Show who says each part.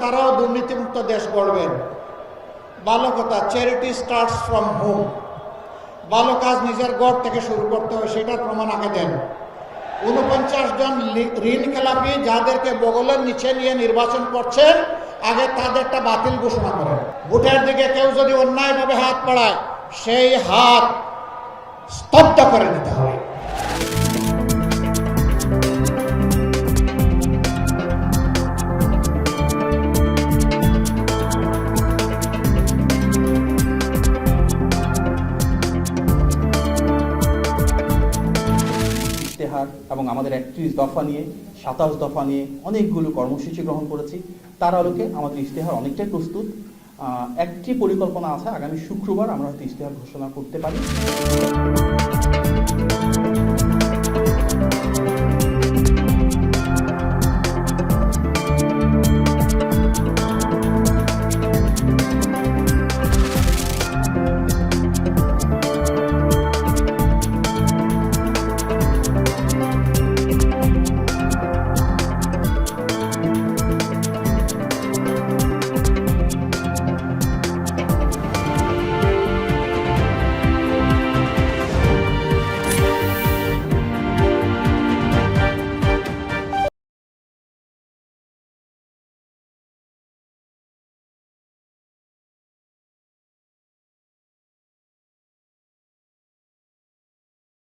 Speaker 1: তারাও দুর্নীতিমুক্ত দেশ গড়বেন। ভালো কথা, চ্যারিটি স্টার্টস ফ্রম হোম। ভালো কাজ নিজের ঘর থেকে শুরু করতে হয়, সেটার প্রমাণ আগে দেন। 49 জন ঋণ খেলাপি যাদেরকে বগলের নিচে নিয়ে নির্বাচন করছেন, আগে তাদেরটা বাতিল ঘোষণা করেন। ভোটের দিকে কেউ যদি অন্যায়ভাবে হাত বাড়ায়, সেই হাত স্তব্ধ করে দিতে হবে।
Speaker 2: ইশতেহার এবং আমাদের 31 দফা নিয়ে 27 দফা নিয়ে অনেকগুলো কর্মসূচি গ্রহণ করেছি। তার আলোকে আমাদের ইশতেহার অনেকটাই প্রস্তুত। একটি পরিকল্পনা আছে, আগামী শুক্রবার আমরা হয়তো ইশতেহার ঘোষণা করতে পারি।